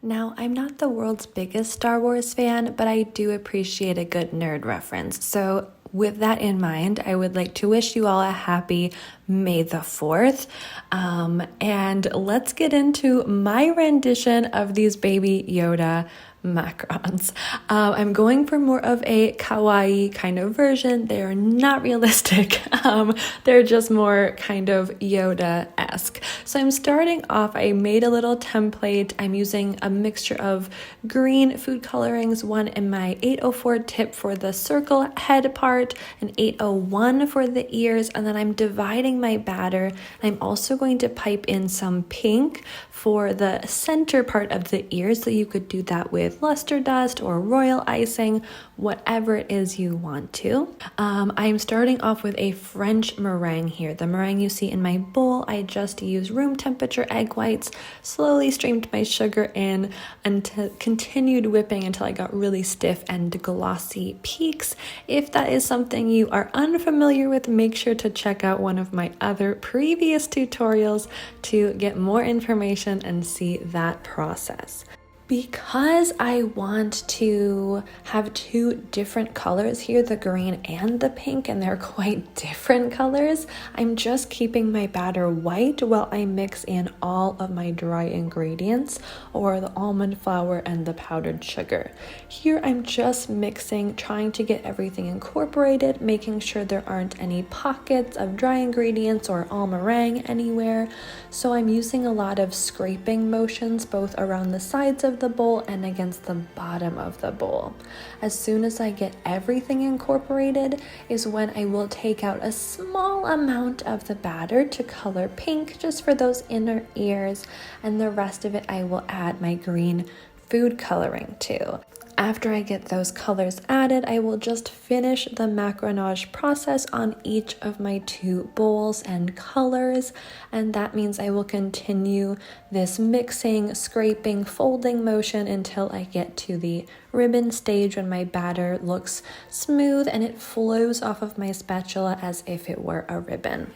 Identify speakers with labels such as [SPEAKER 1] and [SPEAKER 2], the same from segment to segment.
[SPEAKER 1] Now, I'm not the world's biggest Star Wars fan, but I do appreciate a good nerd reference. So, with that in mind, I would like to wish you all a happy May the 4th. And let's get into my rendition of these baby Yoda macarons. I'm going for more of a kawaii kind of version. They are not realistic. They're just more kind of Yoda-esque. So I'm starting off, I made a little template. I'm using a mixture of green food colorings, one in my 804 tip for the circle head part, an 801 for the ears, and then I'm dividing my batter. I'm also going to pipe in some pink for the center part of the ears, so you could do that with luster dust or royal icing, whatever it is you want to. I'm starting off with a French meringue here. The meringue you see in my bowl, I just used room temperature egg whites, slowly streamed my sugar in, and continued whipping until I got really stiff and glossy peaks. If that is something you are unfamiliar with, make sure to check out one of my other previous tutorials to get more information and see that process. Because I want to have two different colors here, the green and the pink, and they're quite different colors, I'm just keeping my batter white while I mix in all of my dry ingredients, or the almond flour and the powdered sugar. Here I'm just mixing, trying to get everything incorporated, making sure there aren't any pockets of dry ingredients or all meringue anywhere. So I'm using a lot of scraping motions both around the sides of the bowl and against the bottom of the bowl. As soon as I get everything incorporated is when I will take out a small amount of the batter to color pink just for those inner ears, and the rest of it I will add my green food coloring to. After I get those colors added, I will just finish the macaronage process on each of my two bowls and colors, and that means I will continue this mixing, scraping, folding motion until I get to the ribbon stage when my batter looks smooth and it flows off of my spatula as if it were a ribbon.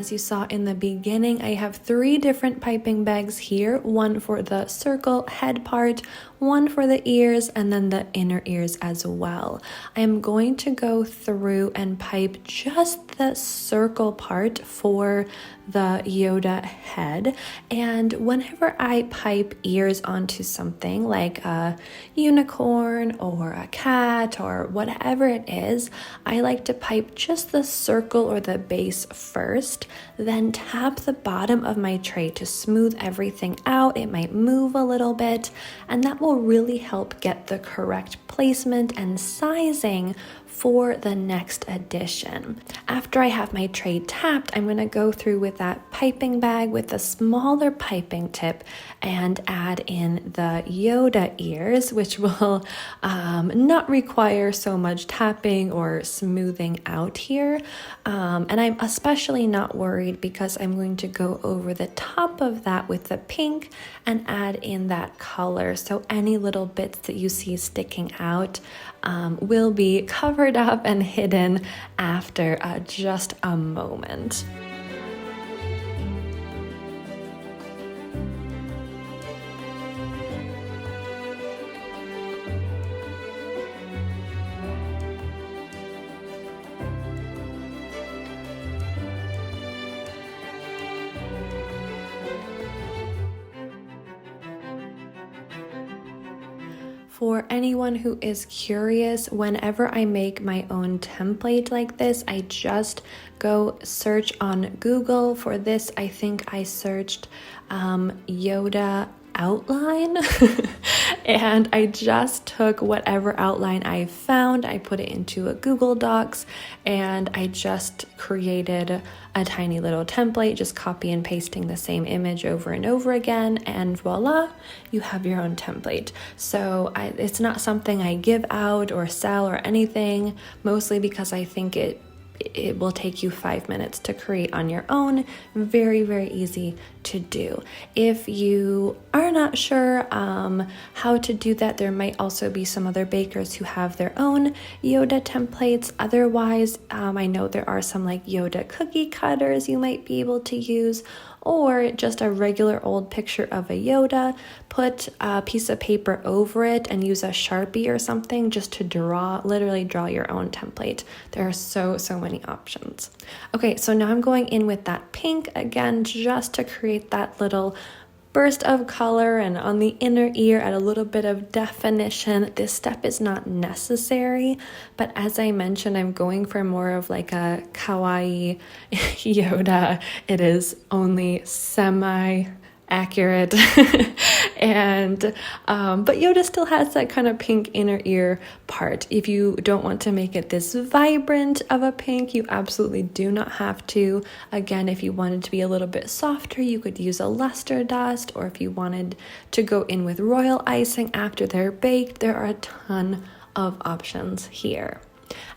[SPEAKER 1] as you saw in the beginning, I have 3 different piping bags here, one for the circle head part, one for the ears, and then the inner ears as well. I am going to go through and pipe just the circle part for the Yoda head, and whenever I pipe ears onto something like a unicorn or a cat or whatever it is, I like to pipe just the circle or the base first, then tap the bottom of my tray to smooth everything out. It might move a little bit, and that will really help get the correct placement and sizing for the next addition. After I have my tray tapped, I'm going to go through with that piping bag with a smaller piping tip and add in the Yoda ears, which will not require so much tapping or smoothing out here. And I'm especially not worried because I'm going to go over the top of that with the pink and add in that color. So any little bits that you see sticking out will be covered up and hidden after just a moment. For anyone who is curious, whenever I make my own template like this, I just go search on Google. For this, I think I searched Yoda outline and I just took whatever outline I found, I put it into a Google Docs, and I just created a tiny little template, just copy and pasting the same image over and over again, and voila, you have your own template. So it's not something I give out or sell or anything, mostly because I think it will take you 5 minutes to create on your own. Very, very easy to do. If you are not sure how to do that, there might also be some other bakers who have their own Yoda templates. Otherwise, I know there are some like Yoda cookie cutters you might be able to use, or just a regular old picture of a Yoda, put a piece of paper over it and use a Sharpie or something just to literally draw your own template. There are so many options. Okay, so now I'm going in with that pink again, just to create that little burst of color, and on the inner ear add a little bit of definition. This step is not necessary, but as I mentioned, I'm going for more of like a kawaii Yoda. It is only semi accurate and but Yoda still has that kind of pink inner ear part. If you don't want to make it this vibrant of a pink, you absolutely do not have to. Again, if you wanted to be a little bit softer, you could use a luster dust, or if you wanted to go in with royal icing after they're baked, there are a ton of options here.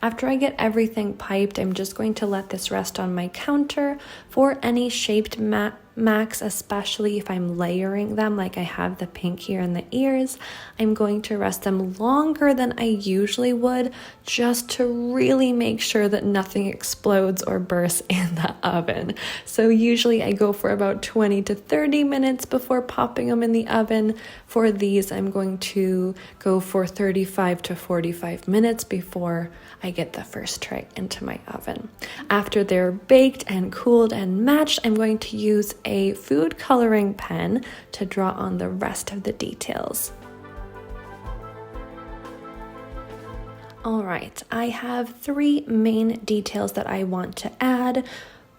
[SPEAKER 1] After I get everything piped, I'm just going to let this rest on my counter. For any shaped macs, especially if I'm layering them like I have the pink here in the ears, I'm going to rest them longer than I usually would, just to really make sure that nothing explodes or bursts in the oven. So usually I go for about 20 to 30 minutes before popping them in the oven. For these, I'm going to go for 35 to 45 minutes before I get the first tray into my oven. After they're baked and cooled and matched, I'm going to use a food coloring pen to draw on the rest of the details. All right, I have 3 main details that I want to add.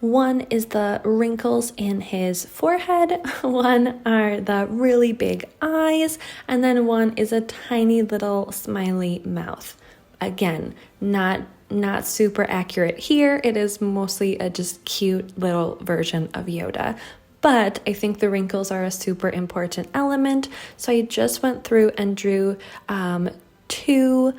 [SPEAKER 1] One is the wrinkles in his forehead, one are the really big eyes, and then one is a tiny little smiley mouth. Again, not super accurate here. It is mostly a just cute little version of Yoda. But I think the wrinkles are a super important element. So I just went through and drew 2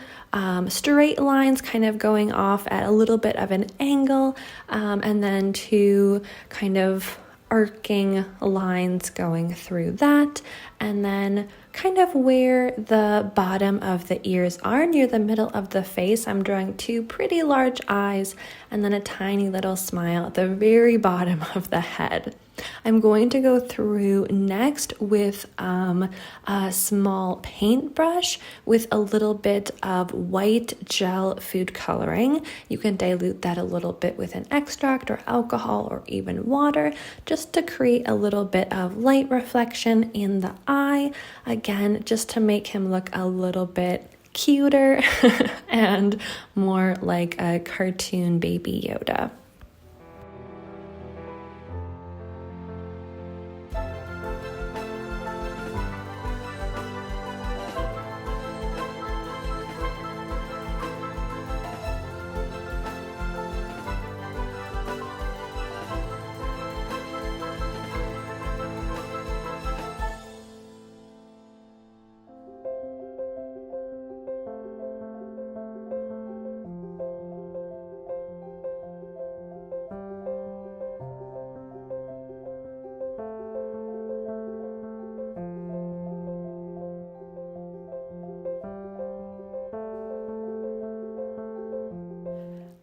[SPEAKER 1] straight lines kind of going off at a little bit of an angle, and then 2 kind of arcing lines going through that, and then kind of where the bottom of the ears are, near the middle of the face, I'm drawing 2 pretty large eyes and then a tiny little smile at the very bottom of the head. I'm going to go through next with a small paintbrush with a little bit of white gel food coloring. You can dilute that a little bit with an extract or alcohol or even water, just to create a little bit of light reflection in the eye. Again, just to make him look a little bit cuter and more like a cartoon baby Yoda.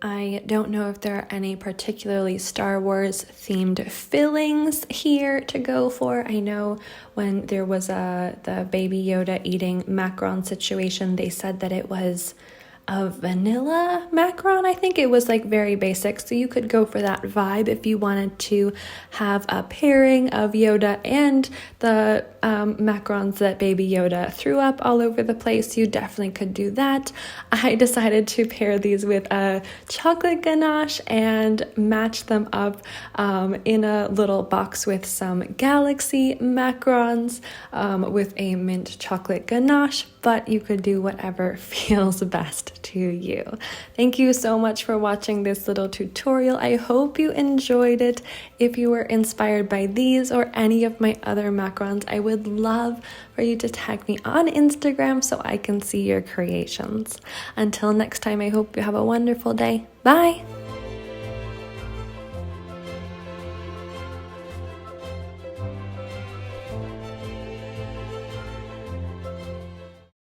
[SPEAKER 1] I don't know if there are any particularly Star Wars themed fillings here to go for. I know when there was the Baby Yoda eating macaron situation, they said that it was a vanilla macaron. I think it was like very basic, so you could go for that vibe if you wanted to have a pairing of Yoda and the macarons that Baby Yoda threw up all over the place. You definitely could do that. I decided to pair these with a chocolate ganache and match them up in a little box with some galaxy macarons with a mint chocolate ganache, but you could do whatever feels best to you. Thank you so much for watching this little tutorial. I hope you enjoyed it. If you were inspired by these or any of my other macarons, I would love for you to tag me on Instagram so I can see your creations. Until next time, I hope you have a wonderful day. Bye!